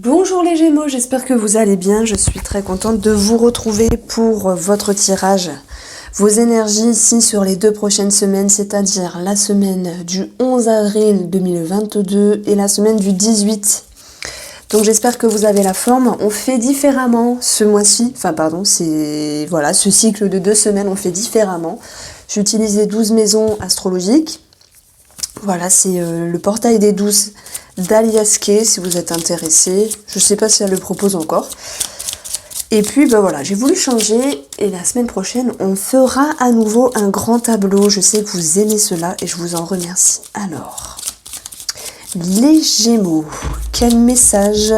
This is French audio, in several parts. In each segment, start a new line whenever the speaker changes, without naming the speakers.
Bonjour les Gémeaux, j'espère que vous allez bien. Je suis très contente de vous retrouver pour votre tirage. Vos énergies ici sur les 2 prochaines semaines, c'est-à-dire la semaine du 11 avril 2022 et la semaine du 18. Donc j'espère que vous avez la forme. On fait différemment ce mois-ci, ce cycle de 2 semaines, on fait différemment. J'ai utilisé 12 maisons astrologiques. Voilà, c'est le portail des 12 d'Alias Kay, si vous êtes intéressé. Je ne sais pas si elle le propose encore. Et puis, j'ai voulu changer. Et la semaine prochaine, on fera à nouveau un grand tableau. Je sais que vous aimez cela et je vous en remercie. Alors, les Gémeaux, quel message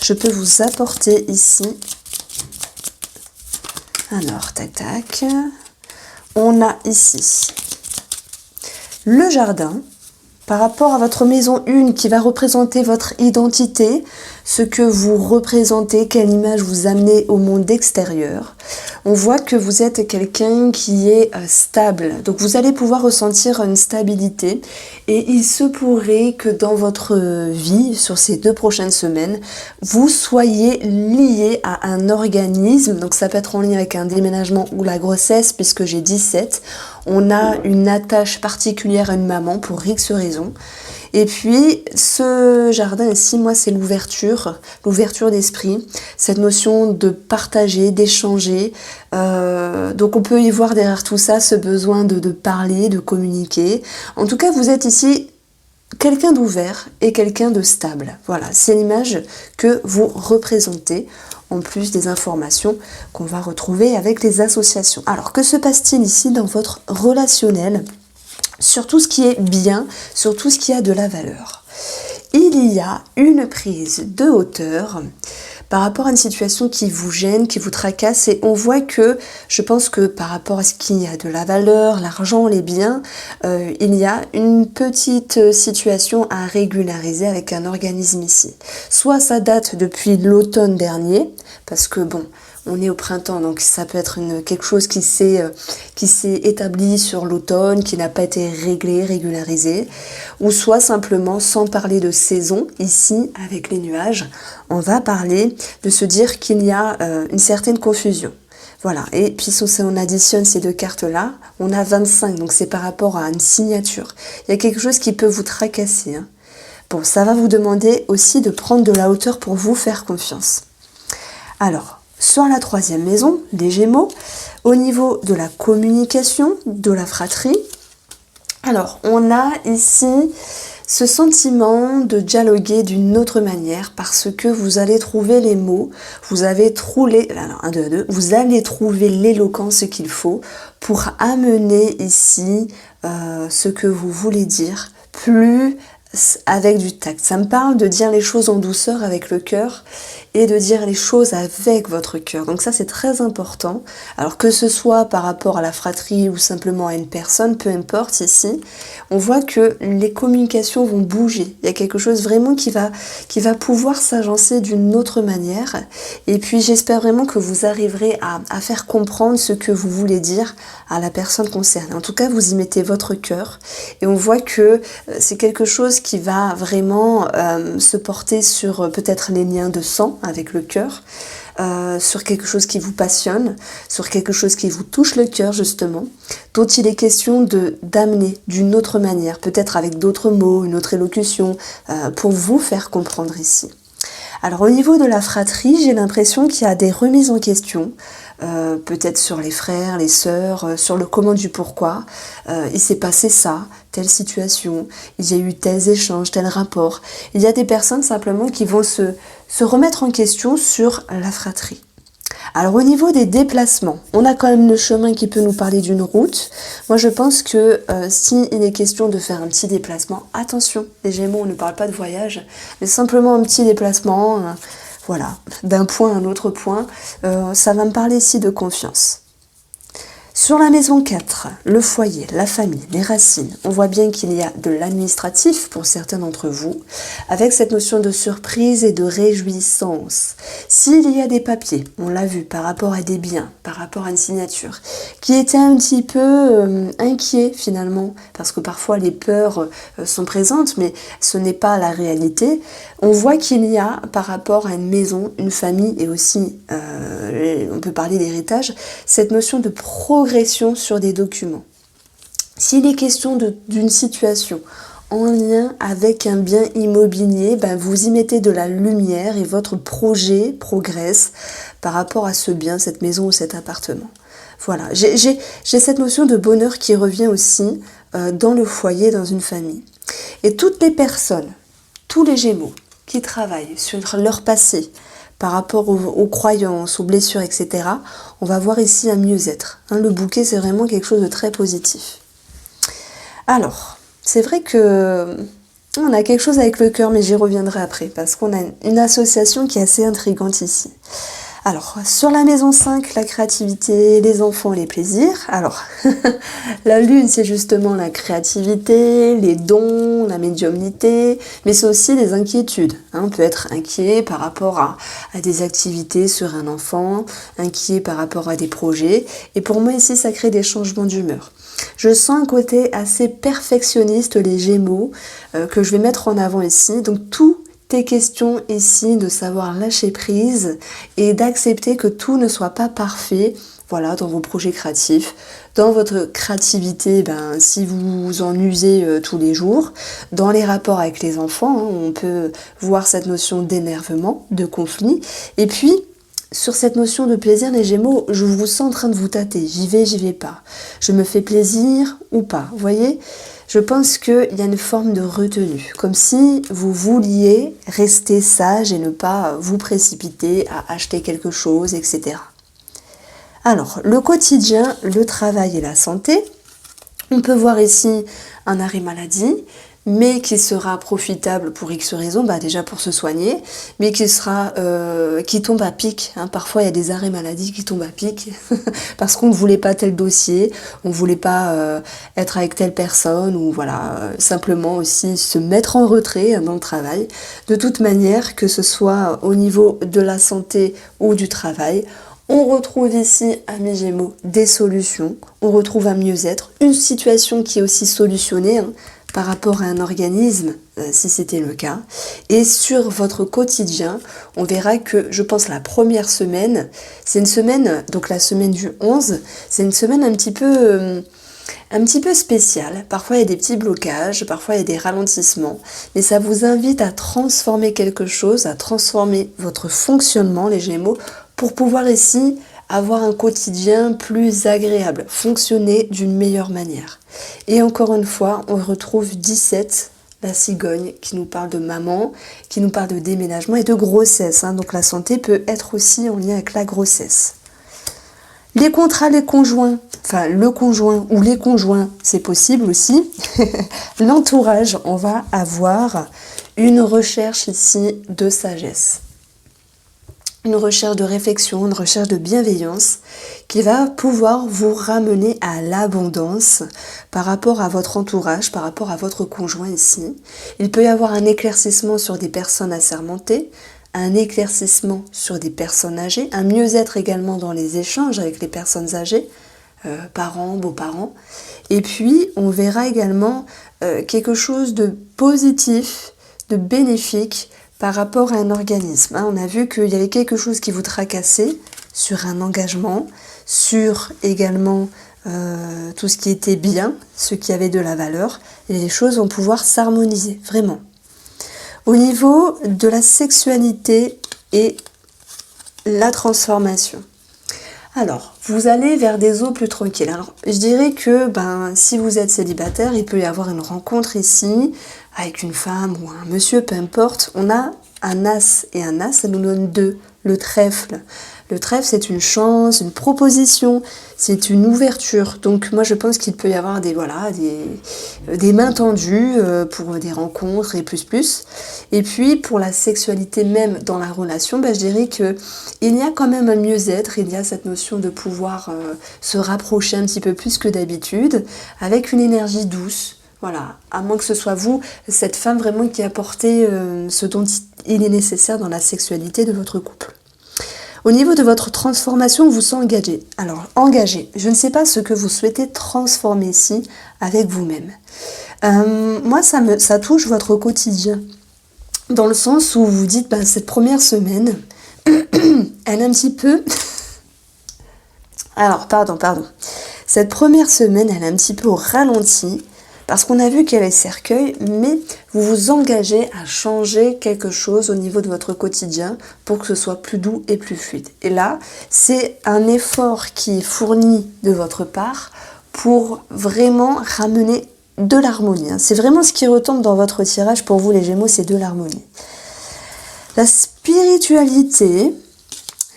je peux vous apporter ici? Alors, tac. On a ici le jardin, par rapport à votre maison 1 qui va représenter votre identité, ce que vous représentez, quelle image vous amenez au monde extérieur. On voit que vous êtes quelqu'un qui est stable, donc vous allez pouvoir ressentir une stabilité et il se pourrait que dans votre vie, sur ces 2 prochaines semaines, vous soyez lié à un organisme, donc ça peut être en lien avec un déménagement ou la grossesse puisque j'ai 17. On a une attache particulière à une maman pour X raisons. Et puis, ce jardin ici, moi, c'est l'ouverture d'esprit, cette notion de partager, d'échanger. Donc, on peut y voir derrière tout ça ce besoin de parler, de communiquer. En tout cas, vous êtes ici quelqu'un d'ouvert et quelqu'un de stable. Voilà, c'est l'image que vous représentez, en plus des informations qu'on va retrouver avec les associations. Alors, que se passe-t-il ici dans votre relationnel ? Sur tout ce qui est bien, sur tout ce qui a de la valeur. Il y a une prise de hauteur par rapport à une situation qui vous gêne, qui vous tracasse, et on voit que, je pense que par rapport à ce qui a de la valeur, l'argent, les biens, il y a une petite situation à régulariser avec un organisme ici. Soit ça date depuis l'automne dernier, parce que on est au printemps, donc ça peut être quelque chose qui s'est établi sur l'automne, qui n'a pas été régularisé, ou soit simplement, sans parler de saison, ici, avec les nuages, on va parler de se dire qu'il y a une certaine confusion. Voilà, et puis si on additionne ces 2 cartes-là, on a 25, donc c'est par rapport à une signature. Il y a quelque chose qui peut vous tracasser. Bon, ça va vous demander aussi de prendre de la hauteur pour vous faire confiance. Alors, sur la 3e maison, les Gémeaux, au niveau de la communication, de la fratrie, alors on a ici ce sentiment de dialoguer d'une autre manière parce que vous allez trouver les mots, vous allez trouver l'éloquence qu'il faut pour amener ici ce que vous voulez dire, plus avec du tact. Ça me parle de dire les choses en douceur avec le cœur et de dire les choses avec votre cœur. Donc ça, c'est très important. Alors que ce soit par rapport à la fratrie ou simplement à une personne, peu importe ici, on voit que les communications vont bouger. Il y a quelque chose vraiment qui va pouvoir s'agencer d'une autre manière. Et puis j'espère vraiment que vous arriverez à faire comprendre ce que vous voulez dire à la personne concernée. En tout cas, vous y mettez votre cœur et on voit que c'est quelque chose qui va vraiment se porter sur peut-être les liens de sang avec le cœur, sur quelque chose qui vous passionne, sur quelque chose qui vous touche le cœur justement, dont il est question d'amener d'une autre manière, peut-être avec d'autres mots, une autre élocution, pour vous faire comprendre ici. Alors au niveau de la fratrie, j'ai l'impression qu'il y a des remises en question, peut-être sur les frères, les sœurs, sur le comment du pourquoi. Il s'est passé ça, telle situation, il y a eu tels échanges, tel rapport. Il y a des personnes simplement qui vont se remettre en question sur la fratrie. Alors au niveau des déplacements, on a quand même le chemin qui peut nous parler d'une route. Moi je pense que si il est question de faire un petit déplacement, attention, les Gémeaux, on ne parle pas de voyage, mais simplement un petit déplacement, d'un point à un autre point, ça va me parler ici de confiance. Sur la maison 4, le foyer, la famille, les racines, on voit bien qu'il y a de l'administratif pour certains d'entre vous, avec cette notion de surprise et de réjouissance. S'il y a des papiers, on l'a vu, par rapport à des biens, par rapport à une signature, qui étaient un petit peu inquiets finalement, parce que parfois les peurs sont présentes, mais ce n'est pas la réalité, on voit qu'il y a par rapport à une maison, une famille et aussi, on peut parler d'héritage, cette notion de progression sur des documents. S'il est question d'une situation en lien avec un bien immobilier, vous y mettez de la lumière et votre projet progresse par rapport à ce bien, cette maison ou cet appartement. Voilà, j'ai cette notion de bonheur qui revient aussi dans le foyer, dans une famille. Et toutes les personnes, tous les Gémeaux qui travaillent sur leur passé, par rapport aux croyances, aux blessures, etc., on va voir ici un mieux-être. Le bouquet, c'est vraiment quelque chose de très positif. Alors, c'est vrai que on a quelque chose avec le cœur, mais j'y reviendrai après, parce qu'on a une association qui est assez intrigante ici. Alors, sur la maison 5, la créativité, les enfants, les plaisirs. Alors, la lune, c'est justement la créativité, les dons, la médiumnité, mais c'est aussi les inquiétudes. On peut être inquiet par rapport à des activités sur un enfant, inquiet par rapport à des projets. Et pour moi, ici, ça crée des changements d'humeur. Je sens un côté assez perfectionniste, les Gémeaux, que je vais mettre en avant ici. Donc, tout est question ici de savoir lâcher prise et d'accepter que tout ne soit pas parfait, voilà, dans vos projets créatifs, dans votre créativité, si vous en usez tous les jours, dans les rapports avec les enfants, on peut voir cette notion d'énervement, de conflit, et puis sur cette notion de plaisir, les Gémeaux, je vous sens en train de vous tâter, j'y vais pas, je me fais plaisir ou pas, vous voyez ? Je pense qu'il y a une forme de retenue, comme si vous vouliez rester sage et ne pas vous précipiter à acheter quelque chose, etc. Alors, le quotidien, le travail et la santé, on peut voir ici un arrêt maladie, mais qui sera profitable pour X raisons, déjà pour se soigner, mais qui tombe à pic. Parfois, il y a des arrêts maladie qui tombent à pic parce qu'on ne voulait pas tel dossier, on ne voulait pas être avec telle personne, ou voilà, simplement aussi se mettre en retrait dans le travail. De toute manière, que ce soit au niveau de la santé ou du travail, on retrouve ici, amis Gémeaux, des solutions, on retrouve un mieux-être, une situation qui est aussi solutionnée, par rapport à un organisme, si c'était le cas. Et sur votre quotidien, on verra que, je pense, la première semaine, c'est une semaine, donc la semaine du 11, c'est une semaine un petit peu spéciale. Parfois, il y a des petits blocages, parfois, il y a des ralentissements. Mais ça vous invite à transformer quelque chose, à transformer votre fonctionnement, les Gémeaux, pour pouvoir ici avoir un quotidien plus agréable, fonctionner d'une meilleure manière. Et encore une fois, on retrouve 17, la cigogne, qui nous parle de maman, qui nous parle de déménagement et de grossesse. Donc la santé peut être aussi en lien avec la grossesse. Les contrats, les conjoints, enfin le conjoint ou les conjoints, c'est possible aussi. L'entourage, on va avoir une recherche ici de sagesse. Une recherche de réflexion, une recherche de bienveillance qui va pouvoir vous ramener à l'abondance par rapport à votre entourage, par rapport à votre conjoint ici. Il peut y avoir un éclaircissement sur des personnes assermentées, un éclaircissement sur des personnes âgées, un mieux-être également dans les échanges avec les personnes âgées, parents, beaux-parents. Et puis, on verra également quelque chose de positif, de bénéfique, par rapport à un organisme. On a vu qu'il y avait quelque chose qui vous tracassait sur un engagement, sur également tout ce qui était bien, ce qui avait de la valeur, et les choses vont pouvoir s'harmoniser, vraiment. Au niveau de la sexualité et la transformation. Alors, vous allez vers des eaux plus tranquilles. Alors, je dirais que si vous êtes célibataire, il peut y avoir une rencontre ici, avec une femme ou un monsieur, peu importe. On a un as et un as, ça nous donne 2. Le trèfle. Le trèfle, c'est une chance, une proposition, c'est une ouverture. Donc moi, je pense qu'il peut y avoir des mains tendues pour des rencontres et plus. Et puis, pour la sexualité même dans la relation, je dirais qu'il y a quand même un mieux-être, il y a cette notion de pouvoir se rapprocher un petit peu plus que d'habitude, avec une énergie douce. Voilà, à moins que ce soit vous, cette femme vraiment qui apportez ce dont il est nécessaire dans la sexualité de votre couple. Au niveau de votre transformation, vous vous engagez. Alors, engagé, je ne sais pas ce que vous souhaitez transformer ici avec vous-même. Moi, ça touche votre quotidien. Dans le sens où vous dites, cette première semaine, elle est un petit peu... Alors, pardon. Cette première semaine, elle est un petit peu au ralenti. Parce qu'on a vu qu'il y avait cercueil, mais vous vous engagez à changer quelque chose au niveau de votre quotidien pour que ce soit plus doux et plus fluide. Et là, c'est un effort qui est fourni de votre part pour vraiment ramener de l'harmonie. C'est vraiment ce qui retombe dans votre tirage pour vous les Gémeaux, c'est de l'harmonie. La spiritualité,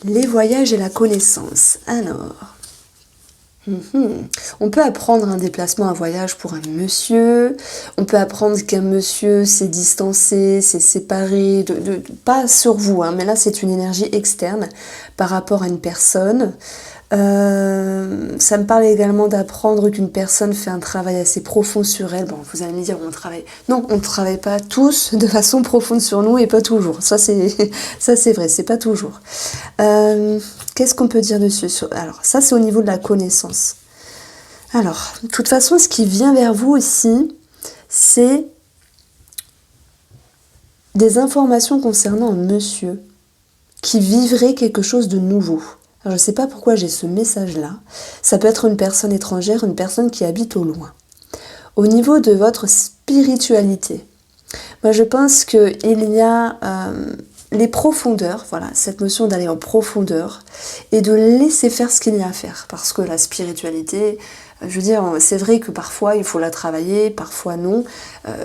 les voyages et la connaissance. Alors... On peut apprendre un déplacement, un voyage pour un monsieur, on peut apprendre qu'un monsieur s'est distancé, s'est séparé, pas sur vous, mais là c'est une énergie externe par rapport à une personne. Ça me parle également d'apprendre qu'une personne fait un travail assez profond sur elle. Bon, vous allez me dire, on travaille... Non, on ne travaille pas tous de façon profonde sur nous et pas toujours. Ça c'est vrai, c'est pas toujours. Qu'est-ce qu'on peut dire dessus? Alors, ça c'est au niveau de la connaissance. Alors, de toute façon, ce qui vient vers vous aussi, c'est des informations concernant un monsieur qui vivrait quelque chose de nouveau. Alors, je ne sais pas pourquoi j'ai ce message-là. Ça peut être une personne étrangère, une personne qui habite au loin. Au niveau de votre spiritualité, moi je pense qu'il y a les profondeurs, voilà, cette notion d'aller en profondeur et de laisser faire ce qu'il y a à faire. Parce que la spiritualité, je veux dire, c'est vrai que parfois il faut la travailler, parfois non.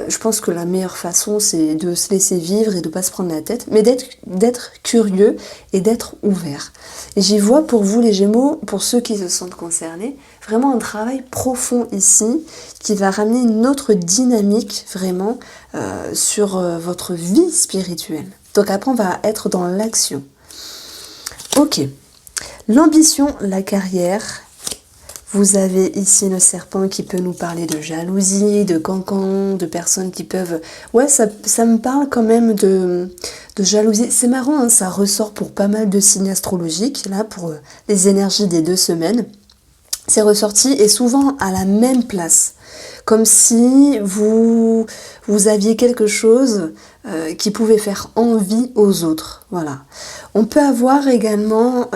Je pense que la meilleure façon c'est de se laisser vivre et de ne pas se prendre la tête, mais d'être curieux et d'être ouvert. Et j'y vois pour vous les Gémeaux, pour ceux qui se sentent concernés, vraiment un travail profond ici qui va ramener une autre dynamique vraiment sur votre vie spirituelle. Donc après on va être dans l'action. Ok, l'ambition, la carrière. Vous avez ici le serpent qui peut nous parler de jalousie, de cancan, de personnes qui peuvent... Ouais, ça me parle quand même de jalousie. C'est marrant, ça ressort pour pas mal de signes astrologiques, là, pour les énergies des 2 semaines. C'est ressorti et souvent à la même place. Comme si vous aviez quelque chose qui pouvait faire envie aux autres. Voilà. On peut avoir également,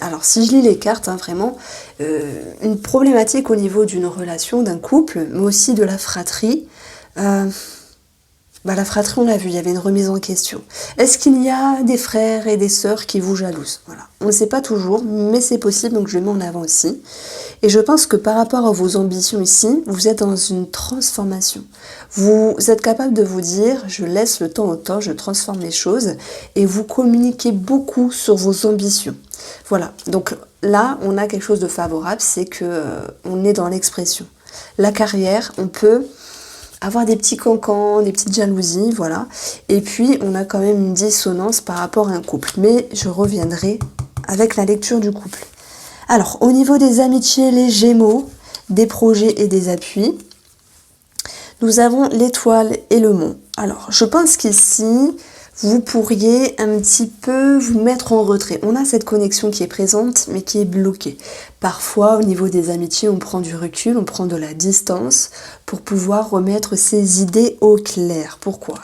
alors si je lis les cartes, vraiment, une problématique au niveau d'une relation, d'un couple, mais aussi de la fratrie. La fratrie, on l'a vu, il y avait une remise en question. Est-ce qu'il y a des frères et des sœurs qui vous jalousent? Voilà. On ne sait pas toujours, mais c'est possible, donc je le mets en avant aussi. Et je pense que par rapport à vos ambitions ici, vous êtes dans une transformation. Vous êtes capable de vous dire, je laisse le temps au temps, je transforme les choses, et vous communiquez beaucoup sur vos ambitions. Voilà, donc là, on a quelque chose de favorable, c'est que on est dans l'expression. La carrière, on peut avoir des petits cancans, des petites jalousies, voilà. Et puis, on a quand même une dissonance par rapport à un couple. Mais je reviendrai avec la lecture du couple. Alors, au niveau des amitiés, les Gémeaux, des projets et des appuis, nous avons l'étoile et le mont. Alors, je pense qu'ici, vous pourriez un petit peu vous mettre en retrait. On a cette connexion qui est présente, mais qui est bloquée. Parfois, au niveau des amitiés, on prend du recul, on prend de la distance pour pouvoir remettre ses idées au clair. Pourquoi?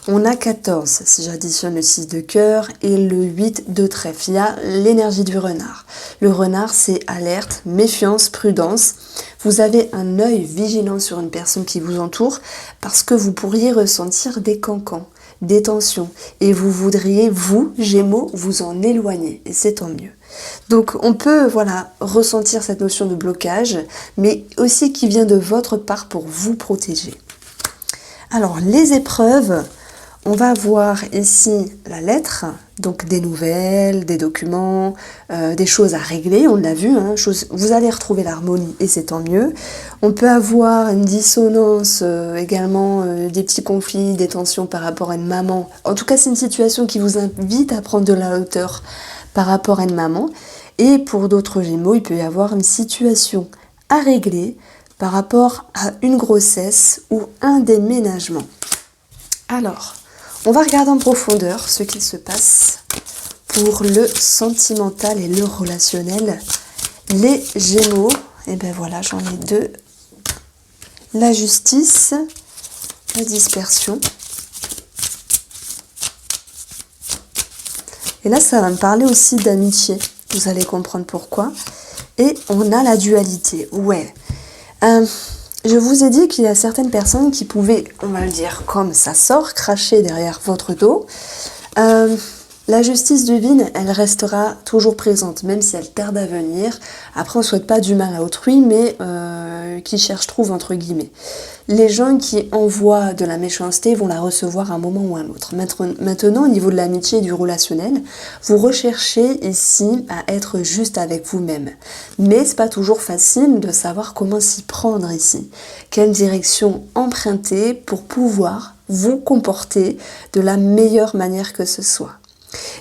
On a 14, si j'additionne le 6 de cœur et le 8 de trèfle. Il y a l'énergie du renard. Le renard, c'est alerte, méfiance, prudence. Vous avez un œil vigilant sur une personne qui vous entoure parce que vous pourriez ressentir des cancans, des tensions, et vous voudriez, vous, Gémeaux, vous en éloigner, et c'est tant mieux. Donc on peut ressentir cette notion de blocage, mais aussi qui vient de votre part pour vous protéger. Alors les épreuves, On va voir ici la lettre, donc des nouvelles, des documents, des choses à régler, on l'a vu, hein, vous allez retrouver l'harmonie et c'est tant mieux. On peut avoir une dissonance, également des petits conflits, des tensions par rapport à une maman. En tout cas, c'est une situation qui vous invite à prendre de la hauteur par rapport à une maman. Et pour d'autres Gémeaux, il peut y avoir une situation à régler par rapport à une grossesse ou un déménagement. Alors, on va regarder en profondeur ce qui se passe pour le sentimental et le relationnel. Les Gémeaux, et ben voilà, j'en ai deux. La justice, la dispersion. Et là, ça va me parler aussi d'amitié. Vous allez comprendre pourquoi. Et on a la dualité. Ouais. Je vous ai dit qu'il y a certaines personnes qui pouvaient, on va le dire comme ça sort, cracher derrière votre dos. La justice divine, elle restera toujours présente, même si elle tarde à venir. Après, on ne souhaite pas du mal à autrui, mais qui cherche trouve, entre guillemets. Les gens qui envoient de la méchanceté vont la recevoir à un moment ou à un autre. Maintenant, au niveau de l'amitié et du relationnel, vous recherchez ici à être juste avec vous-même. Mais c'est pas toujours facile de savoir comment s'y prendre ici. Quelle direction emprunter pour pouvoir vous comporter de la meilleure manière que ce soit.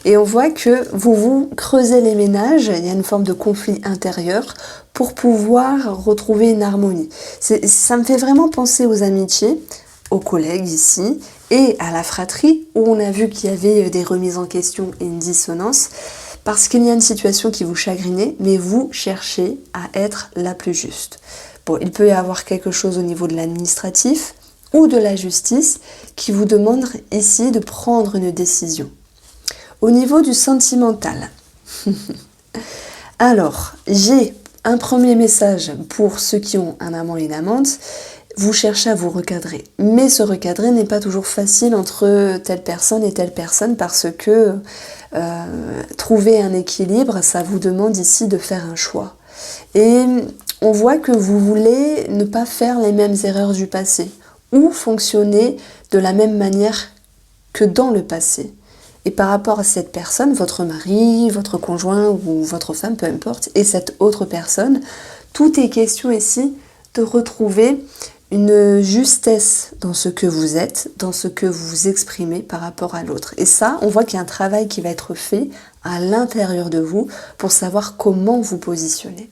Et on voit que vous creusez les ménages, il y a une forme de conflit intérieur pour pouvoir retrouver une harmonie. Ça me fait vraiment penser aux amitiés, aux collègues ici, et à la fratrie, où on a vu qu'il y avait des remises en question et une dissonance, parce qu'il y a une situation qui vous chagrinait, mais vous cherchez à être la plus juste. Bon, il peut y avoir quelque chose au niveau de l'administratif ou de la justice qui vous demande ici de prendre une décision. Au niveau du sentimental, alors, j'ai un premier message pour ceux qui ont un amant et une amante. Vous cherchez à vous recadrer. Mais ce recadrer n'est pas toujours facile entre telle personne et telle personne parce que trouver un équilibre, ça vous demande ici de faire un choix. Et on voit que vous voulez ne pas faire les mêmes erreurs du passé ou fonctionner de la même manière que dans le passé. Et par rapport à cette personne, votre mari, votre conjoint ou votre femme, peu importe, et cette autre personne, tout est question ici de retrouver une justesse dans ce que vous êtes, dans ce que vous exprimez par rapport à l'autre. Et ça, on voit qu'il y a un travail qui va être fait à l'intérieur de vous pour savoir comment vous positionner.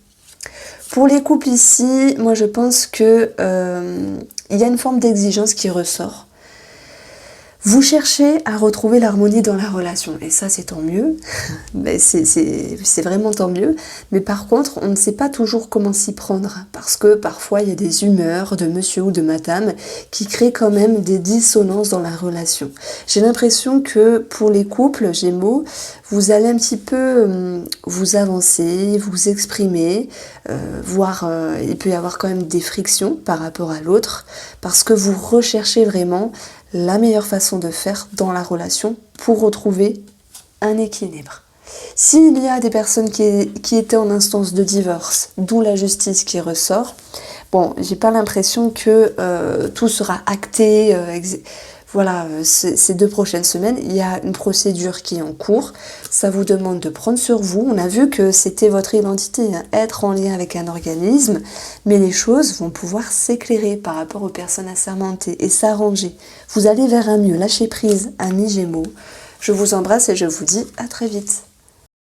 Pour les couples ici, moi je pense que il y a une forme d'exigence qui ressort. Vous cherchez à retrouver l'harmonie dans la relation, et ça c'est tant mieux, c'est vraiment tant mieux, mais par contre on ne sait pas toujours comment s'y prendre, parce que parfois il y a des humeurs de monsieur ou de madame qui créent quand même des dissonances dans la relation. J'ai l'impression que pour les couples Gémeaux, vous allez un petit peu vous avancer, vous exprimer, voire il peut y avoir quand même des frictions par rapport à l'autre, parce que vous recherchez vraiment la meilleure façon de faire dans la relation pour retrouver un équilibre. S'il y a des personnes qui étaient en instance de divorce, d'où la justice qui ressort, bon, j'ai pas l'impression que tout sera acté. Voilà, ces 2 prochaines semaines, il y a une procédure qui est en cours. Ça vous demande de prendre sur vous. On a vu que c'était votre identité, hein, être en lien avec un organisme, mais les choses vont pouvoir s'éclairer par rapport aux personnes assermentées et s'arranger. Vous allez vers un mieux. Lâchez prise, amis Gémeaux. Je vous embrasse et je vous dis à très vite.